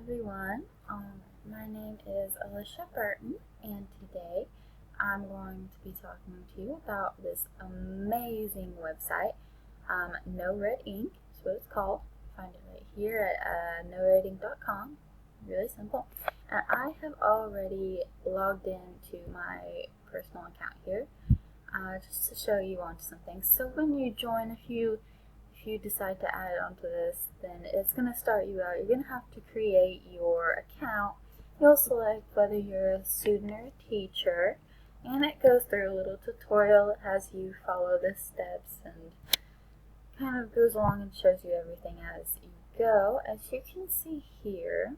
everyone. My name is Alicia Burton, and today I'm going to be talking to you about this amazing website. No Red Ink is what it's called. Find it right here at noredink.com. Really simple. And I have already logged into my personal account here just to show you onto something. So when you join, if you decide to add it onto this, then it's going to start you out. You're going to have to create your account. You'll select whether you're a student or a teacher, and it goes through a little tutorial as you follow the steps and kind of goes along and shows you everything as you go. As you can see here,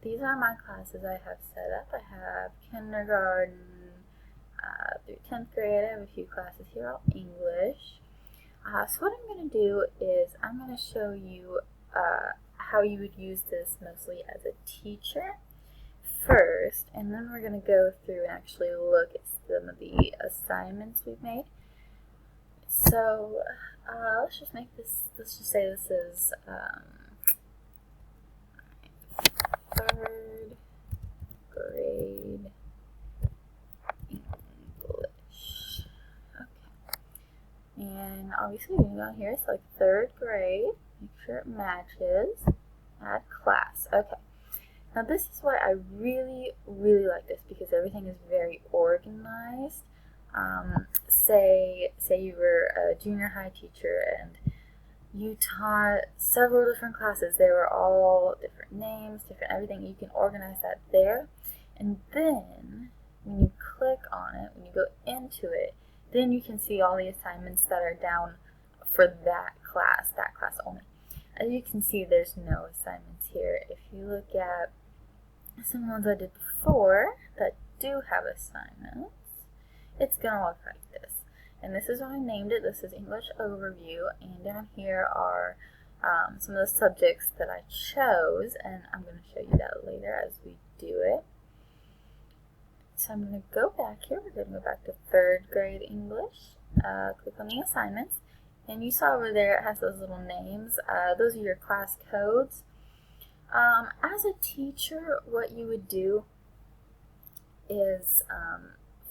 these are my classes I have set up. I have kindergarten through 10th grade. I have a few classes here, all English. So what I'm going to do is I'm going to show you how you would use this mostly as a teacher first, and then we're going to go through and actually look at some of the assignments we've made. So let's just say this is third grade English. And obviously you're going to go here, select third grade, make sure it matches, add class. Okay. Now this is why I really like this, because everything is very organized. Say you were a junior high teacher and you taught several different classes. They were all different names, different everything. You can organize that there. And then when you click on it, when you go into it, then you can see all the assignments that are down for that class only. As you can see, there's no assignments here. If you look at some of the ones I did before that do have assignments, it's going to look like this. And this is what I named it. This is English Overview. And down here are some of the subjects that I chose. And I'm going to show you that later as we do it. So I'm going to go back here. We're going to go back to third grade English. Click on the assignments. And you saw over there it has those little names. Those are your class codes. As a teacher, what you would do is,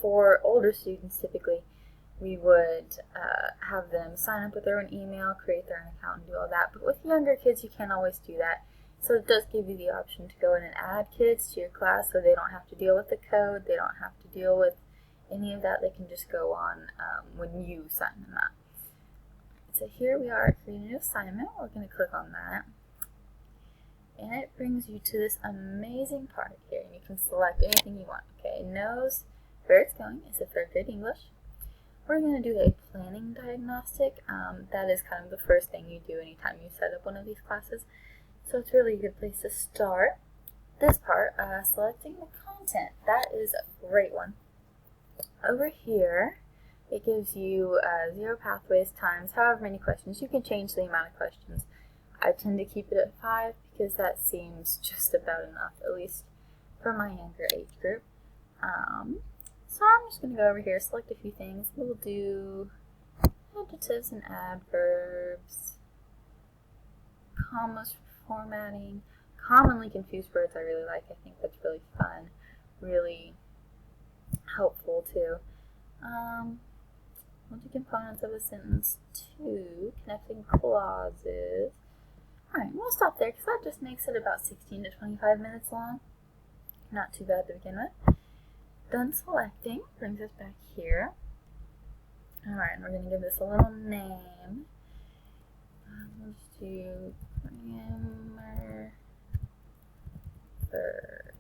for older students typically, we would have them sign up with their own email, create their own account, and do all that. But with younger kids, you can't always do that. So it does give you the option to go in and add kids to your class so they don't have to deal with the code, they don't have to deal with any of that. They can just go on when you sign them up. So here we are creating an assignment. We're going to click on that. And it brings you to this amazing part here. And you can select anything you want. Okay, it knows where it's going. It's a third grade English. We're going to do a planning diagnostic. That is kind of the first thing you do anytime you set up one of these classes. So it's really a good place to start. This part, selecting the content, that is a great one. Over here, it gives you 0 pathways times however many questions. You can change the amount of questions. I tend to keep it at 5 because that seems just about enough, at least for my younger age group. So I'm just going to go over here, select a few things. We'll do adjectives and adverbs, commas, formatting, commonly confused words I really like. I think that's really fun, really helpful too. We'll do components of a sentence 2, connecting clauses. Alright, we'll stop there because that just makes it about 16 to 25 minutes long. Not too bad to begin with. Done selecting, brings us back here. Alright, and we're going to give this a little name. We'll just do grammar third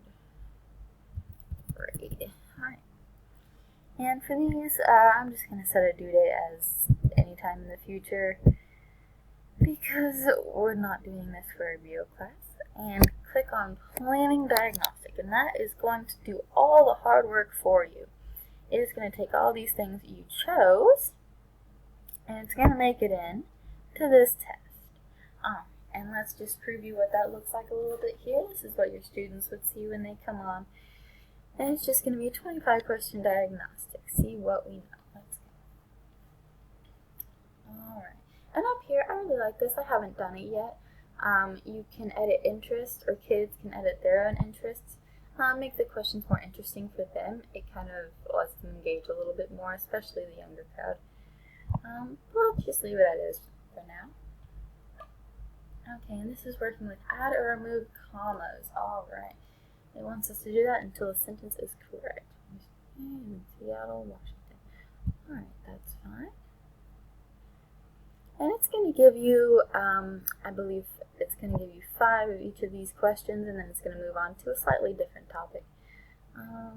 grade. Alright. And for these, I'm just going to set a due date as anytime in the future because we're not doing this for a real class. And click on Planning Diagnostic, and that is going to do all the hard work for you. It is going to take all these things that you chose, and it's going to make it in to this test. And let's just preview what that looks like a little bit here. This is what your students would see when they come on. And it's just going to be a 25 question diagnostic. See what we know. Let's go. Alright. And up here, I really like this. I haven't done it yet. You can edit interests, or kids can edit their own interests. Make the questions more interesting for them. It kind of lets them engage a little bit more, especially the younger crowd. We'll just leave it as is for now. Okay, and this is working with add or remove commas. Alright. It wants us to do that until the sentence is correct. Seattle, Washington. Alright, that's fine. And it's going to give you, I believe it's going to give you 5 of each of these questions, and then it's going to move on to a slightly different topic. I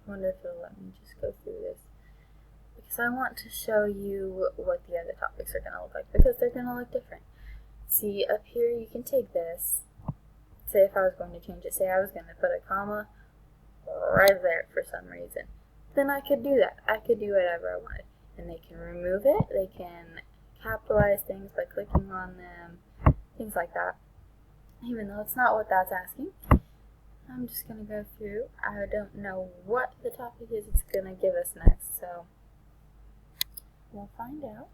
wonder if it'll let me just go through this. Because I want to show you what the other topics are going to look like, because they're going to look different. See, up here you can take this. Say if I was going to change it, say I was going to put a comma right there for some reason. Then I could do that. I could do whatever I wanted. And they can remove it. They can capitalize things by clicking on them. Things like that. Even though it's not what that's asking. I'm just going to go through. I don't know what the topic is it's going to give us next. So we'll find out.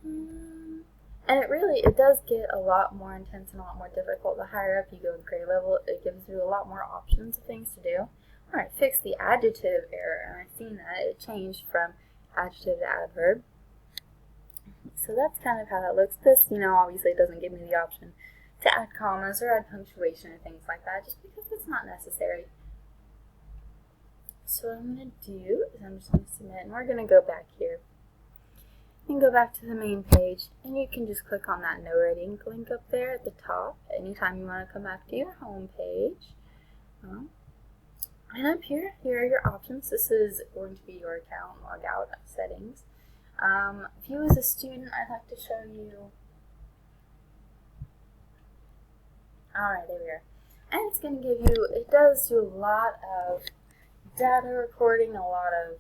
And it does get a lot more intense and a lot more difficult. The higher up you go in grade level, it gives you a lot more options of things to do. Alright, fix the adjective error, and I've seen that it changed from adjective to adverb. So that's kind of how that looks. This, obviously doesn't give me the option to add commas or add punctuation or things like that, just because it's not necessary. So what I'm going to do is I'm just going to submit, and we're going to go back here. And go back to the main page, and you can just click on that no rating link up there at the top anytime you want to come back to your home page. And up here are your options. This is going to be your account logout settings. View as a student, I'd like to show you. Alright, there we are. And it's going to give you, it does do a lot of data recording, a lot of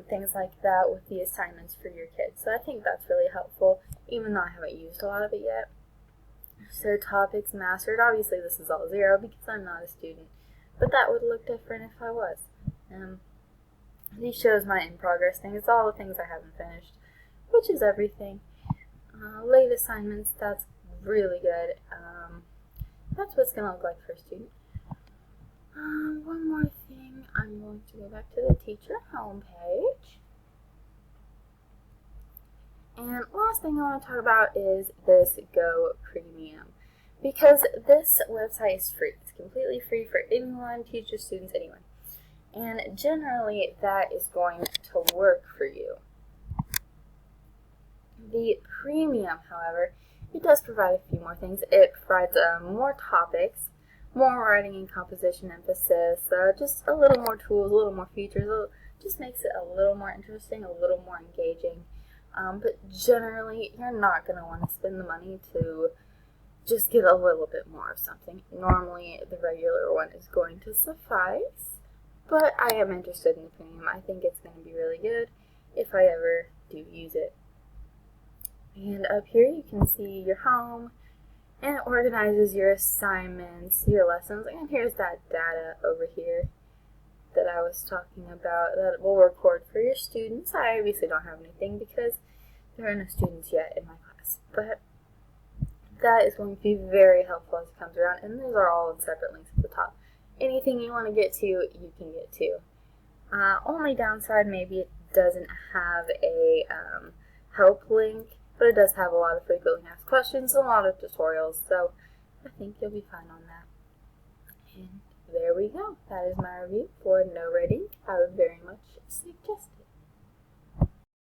things like that with the assignments for your kids. So I think that's really helpful, even though I haven't used a lot of it yet. So topics mastered, obviously this is all 0 because I'm not a student, but that would look different if I was. These shows my in progress thing. It's all the things I haven't finished, which is everything. Late assignments, that's really good. That's what it's going to look like for a student. One more thing, I'm going to go back to the teacher homepage. And last thing I want to talk about is this Go Premium. Because this website is free. It's completely free for anyone, teachers, students, anyone. And generally that is going to work for you. The Premium, however, it does provide a few more things. It provides more topics, more writing and composition emphasis, just a little more tools, a little more features, just makes it a little more interesting, a little more engaging. But generally, you're not going to want to spend the money to just get a little bit more of something. Normally, the regular one is going to suffice, but I am interested in the premium. I think it's going to be really good if I ever do use it. And up here, you can see your home, and it organizes your assignments, your lessons, and here's that data over here that I was talking about that will record for your students. I obviously don't have anything because there are no students yet in my class, but that is going to be very helpful as it comes around, and those are all in separate links at the top. Anything you want to get to, you can get to. Only downside, maybe it doesn't have a help link, but it does have a lot of frequently asked questions and a lot of tutorials, so I think you'll be fine on that. And there we go. That is my review for No Rating.